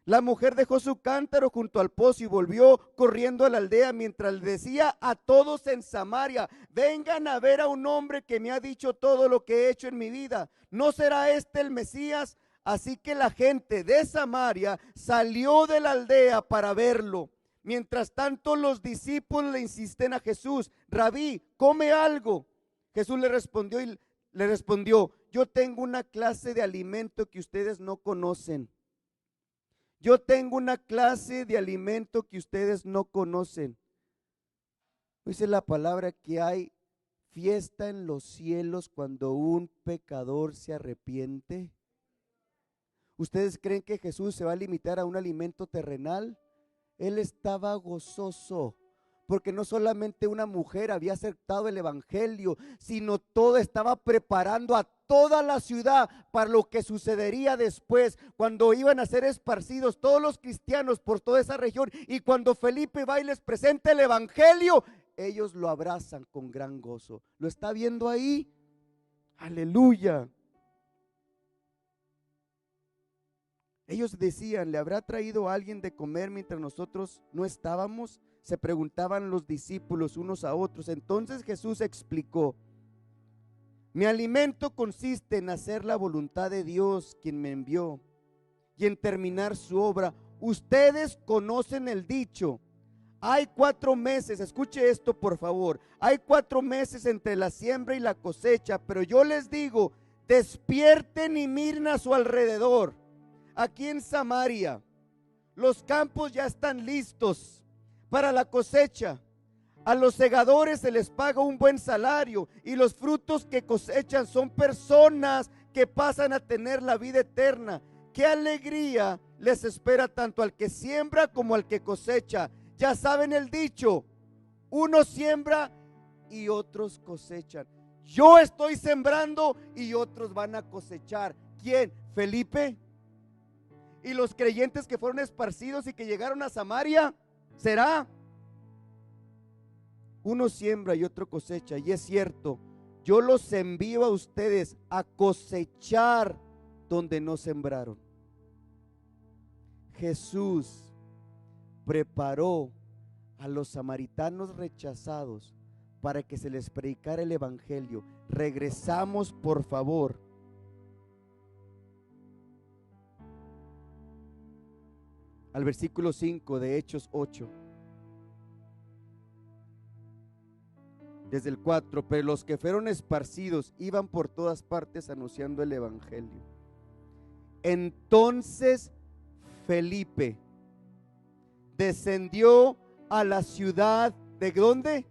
La mujer dejó su cántaro junto al pozo y volvió corriendo a la aldea mientras le decía a todos en Samaria: vengan a ver a un hombre que me ha dicho todo lo que he hecho en mi vida. ¿No será este el Mesías? Así que la gente de Samaria salió de la aldea para verlo. Mientras tanto, los discípulos le insisten a Jesús: Rabí, come algo. Jesús le respondió: yo tengo una clase de alimento que ustedes no conocen. Yo tengo una clase de alimento que ustedes no conocen. Dice la palabra que hay fiesta en los cielos cuando un pecador se arrepiente. ¿Ustedes creen que Jesús se va a limitar a un alimento terrenal? Él estaba gozoso, porque no solamente una mujer había aceptado el evangelio, sino todo estaba preparando a toda la ciudad para lo que sucedería después, cuando iban a ser esparcidos todos los cristianos por toda esa región. Y cuando Felipe va y les presenta el evangelio, ellos lo abrazan con gran gozo. ¿Lo está viendo ahí? Aleluya. Ellos decían: ¿le habrá traído a alguien de comer mientras nosotros no estábamos? Se preguntaban los discípulos unos a otros. Entonces Jesús explicó: mi alimento consiste en hacer la voluntad de Dios, quien me envió, y en terminar su obra. Ustedes conocen el dicho: hay 4 meses, escuche esto por favor, hay 4 meses entre la siembra y la cosecha, pero yo les digo: despierten y miren a su alrededor. Aquí en Samaria, los campos ya están listos para la cosecha. A los segadores se les paga un buen salario, y los frutos que cosechan son personas que pasan a tener la vida eterna. Qué alegría les espera tanto al que siembra como al que cosecha. Ya saben el dicho: uno siembra y otros cosechan. Yo estoy sembrando y otros van a cosechar. ¿Quién? ¿Felipe? ¿Y los creyentes que fueron esparcidos y que llegaron a Samaria? ¿Será? Uno siembra y otro cosecha. Y es cierto, yo los envío a ustedes a cosechar donde no sembraron. Jesús preparó a los samaritanos rechazados para que se les predicara el evangelio. Regresamos, por favor, al versículo 5 de Hechos 8. Desde el 4, pero los que fueron esparcidos iban por todas partes anunciando el evangelio. Entonces Felipe descendió a la ciudad ¿de dónde?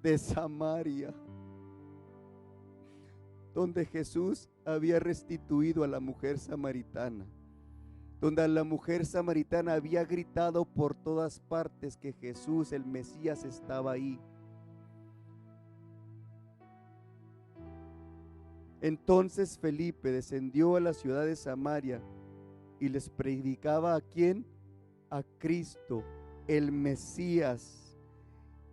De Samaria, donde Jesús había restituido a la mujer samaritana, donde la mujer samaritana había gritado por todas partes que Jesús, el Mesías, estaba ahí. Entonces Felipe descendió a la ciudad de Samaria y les predicaba ¿a quién? A Cristo, el Mesías.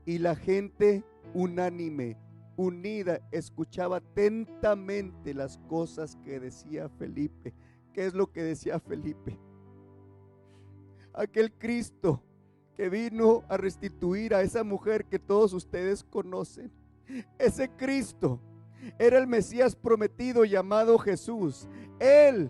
Y la gente unánime, unida, escuchaba atentamente las cosas que decía Felipe. ¿Qué es lo que decía Felipe? Aquel Cristo que vino a restituir a esa mujer que todos ustedes conocen. Ese Cristo era el Mesías prometido llamado Jesús. Él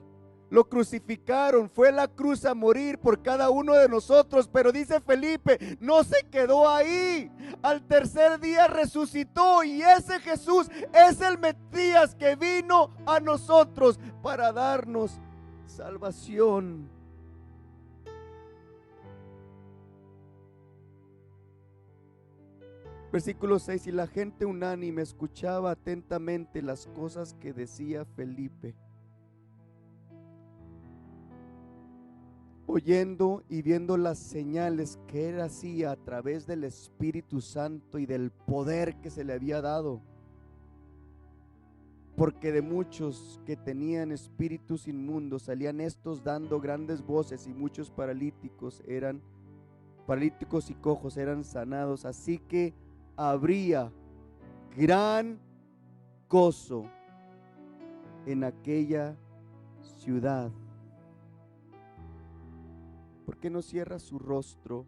lo crucificaron, fue a la cruz a morir por cada uno de nosotros, pero dice Felipe, no se quedó ahí. Al tercer día resucitó y ese Jesús es el Mesías que vino a nosotros para darnos salvación. Versículo 6, y la gente unánime escuchaba atentamente las cosas que decía Felipe, oyendo y viendo las señales que él hacía a través del Espíritu Santo y del poder que se le había dado. Porque de muchos que tenían espíritus inmundos salían estos dando grandes voces, y muchos paralíticos y cojos eran sanados. Así que habría gran gozo en aquella ciudad. ¿Por qué no cierra su rostro,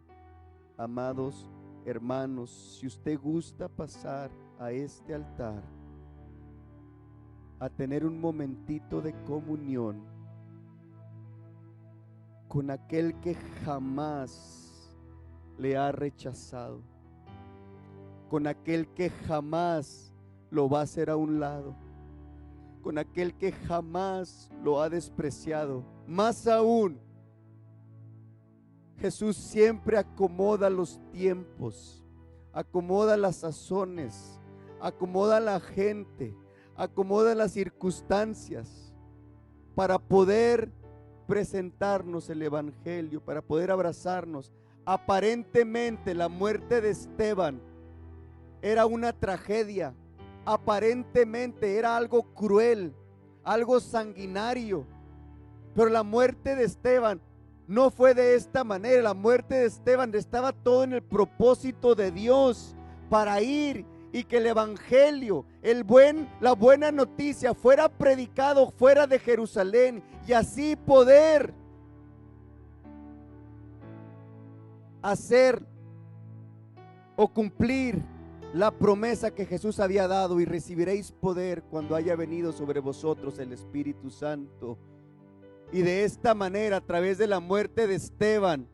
amados hermanos? Si usted gusta pasar a este altar a tener un momentito de comunión con aquel que jamás le ha rechazado, con aquel que jamás lo va a hacer a un lado, con aquel que jamás lo ha despreciado. Más aún, Jesús siempre acomoda los tiempos, acomoda las sazones, acomoda a la gente, acomoda las circunstancias para poder presentarnos el evangelio, para poder abrazarnos. Aparentemente la muerte de Esteban era una tragedia, aparentemente era algo cruel, algo sanguinario, pero la muerte de Esteban no fue de esta manera. La muerte de Esteban estaba todo en el propósito de Dios para ir y que el evangelio, la buena noticia fuera predicado fuera de Jerusalén y así poder hacer o cumplir la promesa que Jesús había dado: y recibiréis poder cuando haya venido sobre vosotros el Espíritu Santo. Y de esta manera, a través de la muerte de Esteban,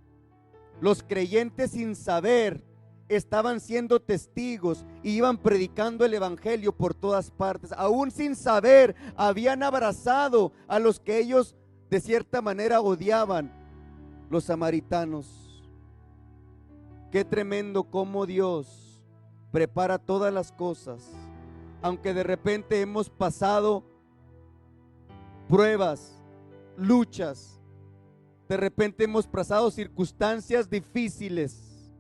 los creyentes, sin saber, estaban siendo testigos y iban predicando el evangelio por todas partes. Aún sin saber, habían abrazado a los que ellos de cierta manera odiaban, los samaritanos. Qué tremendo cómo Dios prepara todas las cosas. Aunque de repente hemos pasado pruebas, luchas, de repente hemos pasado circunstancias difíciles,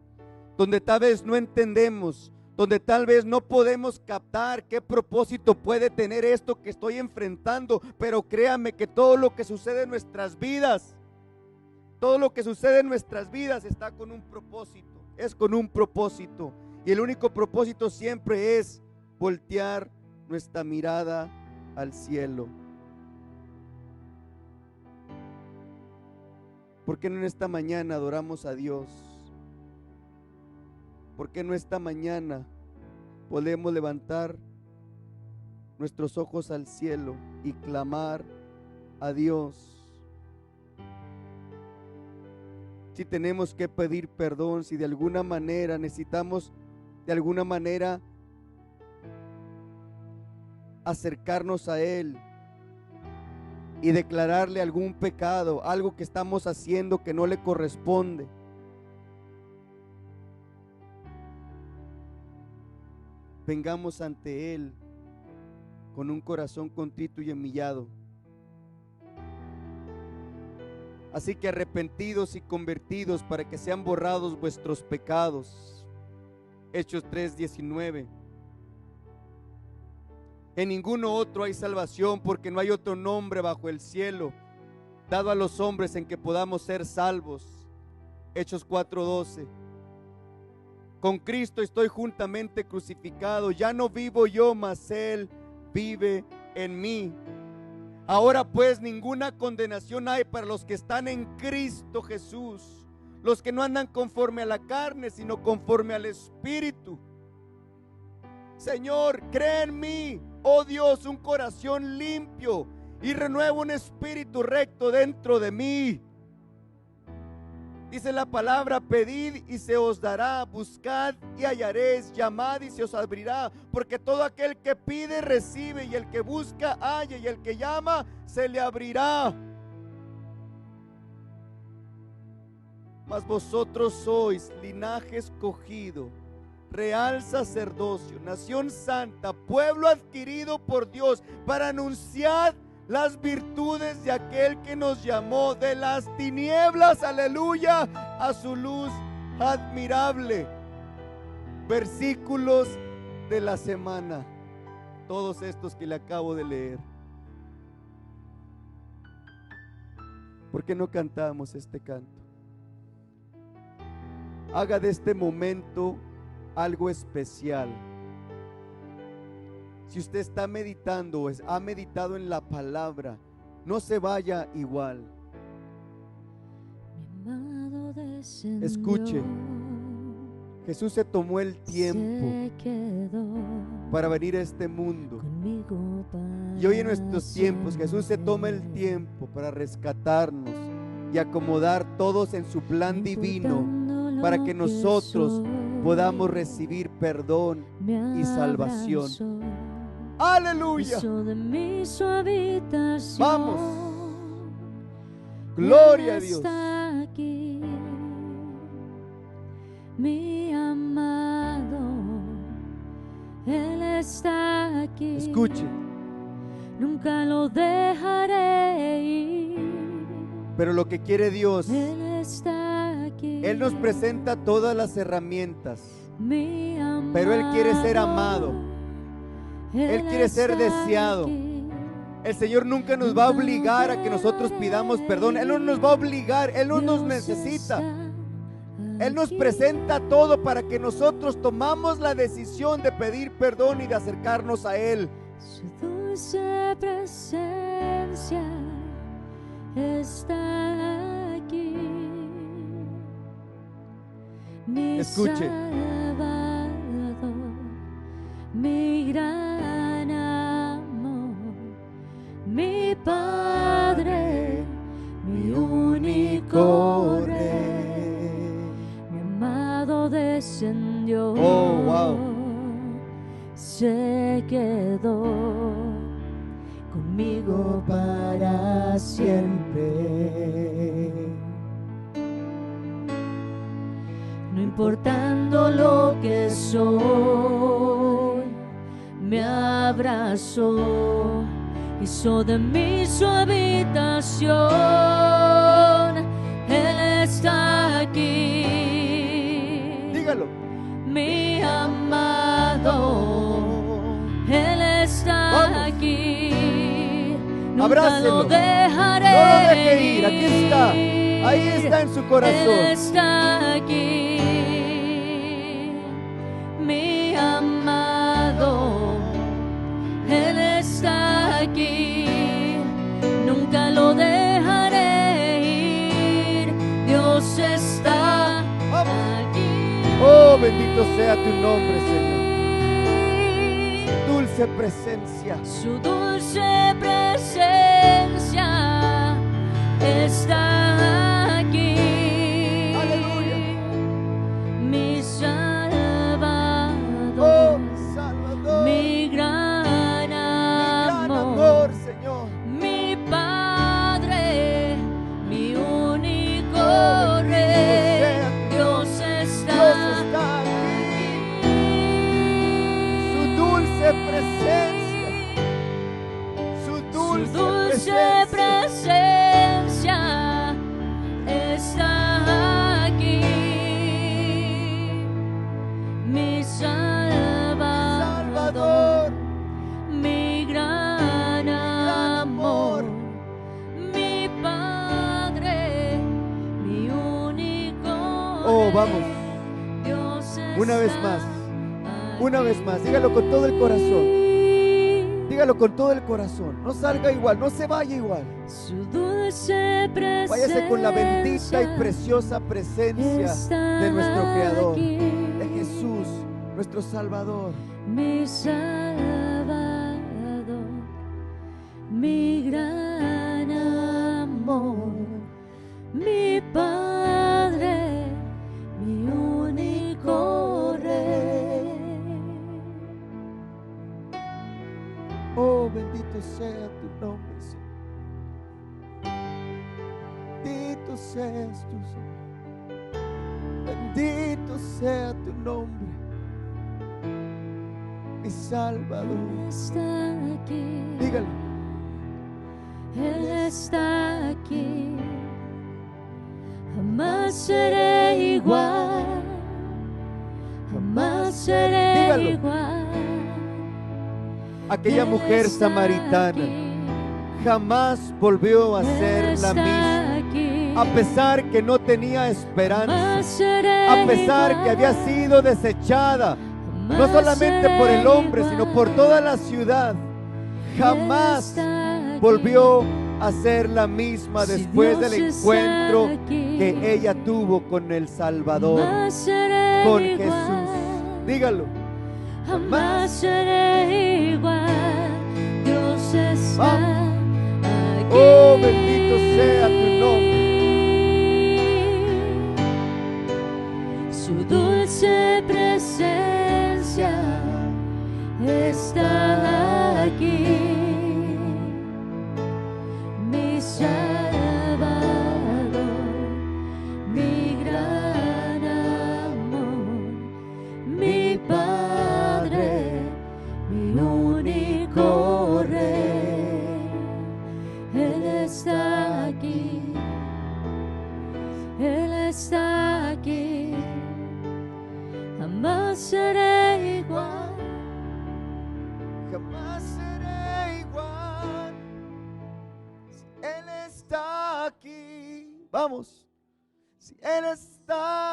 donde tal vez no entendemos, donde tal vez no podemos captar qué propósito puede tener esto que estoy enfrentando. Pero créame que todo lo que sucede en nuestras vidas, todo lo que sucede en nuestras vidas está con un propósito, es con un propósito. Y el único propósito siempre es voltear nuestra mirada al cielo. ¿Por qué no en esta mañana adoramos a Dios? ¿Por qué no esta mañana podemos levantar nuestros ojos al cielo y clamar a Dios? Si tenemos que pedir perdón, si de alguna manera necesitamos de alguna manera acercarnos a Él y declararle algún pecado, algo que estamos haciendo que no le corresponde, vengamos ante Él con un corazón contrito y humillado. Así que arrepentidos y convertidos para que sean borrados vuestros pecados. Hechos 3:19. En ninguno otro hay salvación, porque no hay otro nombre bajo el cielo dado a los hombres en que podamos ser salvos. Hechos 4:12. Con Cristo estoy juntamente crucificado, ya no vivo yo, mas Él vive en mí. Ahora pues ninguna condenación hay para los que están en Cristo Jesús, los que no andan conforme a la carne, sino conforme al Espíritu. Señor, crea en mí, oh Dios, un corazón limpio y renueva un espíritu recto dentro de mí. Dice la palabra: pedid y se os dará, buscad y hallaréis, llamad y se os abrirá, porque todo aquel que pide recibe, y el que busca halla, y el que llama se le abrirá. Mas vosotros sois linaje escogido, real sacerdocio, nación santa, pueblo adquirido por Dios, para anunciar las virtudes de aquel que nos llamó de las tinieblas, aleluya, a su luz admirable. Versículos de la semana, todos estos que le acabo de leer. ¿Por qué no cantamos este canto? Haga de este momento algo especial. Si usted está meditando o ha meditado en la palabra, no se vaya igual. Escuche, Jesús se tomó el tiempo para venir a este mundo. Y hoy en nuestros tiempos Jesús se toma el tiempo para rescatarnos y acomodar todos en su plan divino, para que nosotros podamos recibir perdón y salvación. Aleluya. Vamos. Gloria a Dios. Aquí, mi amado, Él está aquí. Escuche. Nunca lo dejaré ir. Pero lo que quiere Dios, Él está aquí. Él nos presenta todas las herramientas, Mi amado, pero Él quiere ser amado. Él quiere ser deseado. El Señor nunca nos va a obligar a que nosotros pidamos perdón. Él no nos va a obligar, Él no nos necesita. Él nos presenta todo para que nosotros tomamos la decisión de pedir perdón y de acercarnos a Él. Su dulce presencia está aquí. Mi Escuche. Salvador, mi gran amor, mi Padre, mi único Rey. Mi amado descendió, Oh, wow. se quedó conmigo para siempre. No importando lo que soy, me abrazó, hizo de mí su habitación. Él está aquí. Dígalo. Mi amado, Él está Vamos. aquí. Nunca Abrácelo. lo dejaré. No lo deje ir. Aquí está. Ahí está en su Él corazón. está aquí. Mi amado, Oh, bendito sea tu nombre, Señor. Dulce presencia. Su dulce presencia está aquí. Aleluya. Mi Salvador, Oh, Salvador. mi gran Gran amor, amor, Señor. mi Padre, mi único Oh, bendito Rey. sea Dios Dios está está aquí. Su aquí. dulce presencia. Su Su dulce dulce presencia. presencia está aquí. Mi Salvador, Salvador. mi gran amor, mi Padre, mi único Oh, vamos. Rey. Dios Una vez está más. Una vez más. Dígalo con todo el corazón. aquí. Dígalo con todo el corazón. No salga igual, no se vaya igual. Su dulce presencia Váyase con la bendita y preciosa presencia de nuestro Creador, aquí. de Jesús, nuestro Salvador. Mi Salvador, mi gran amor, mi Padre, mi único Rey. Oh, bendito sea tu nombre, Señor. Bendito seas tú, Señor. Bendito sea tu nombre, mi Salvador. Él está aquí. Dígalo. Él está aquí. Jamás seré igual. Jamás seré Dígalo. igual. Aquella Él mujer está samaritana aquí. jamás volvió a Él ser la está misma, aquí. a pesar que no tenía esperanza, Jamás seré a pesar que igual. había sido desechada, no Jamás solamente por el seré hombre, igual. sino por toda la ciudad. Él Jamás está aquí. volvió a ser la misma Si después del Dios está encuentro aquí, que ella tuvo con el Salvador, jamás seré con igual. Jesús. Dígalo. Jamás seré igual. Dios está aquí. Oh, bendito sea tu nombre. Su dulce presencia está aquí. Mi Salvador, mi gran amor, mi Padre, mi único Rey. Él está aquí. Él está aquí. Jamás seré igual. Jamás seré igual. Él está aquí. Vamos. Si Él está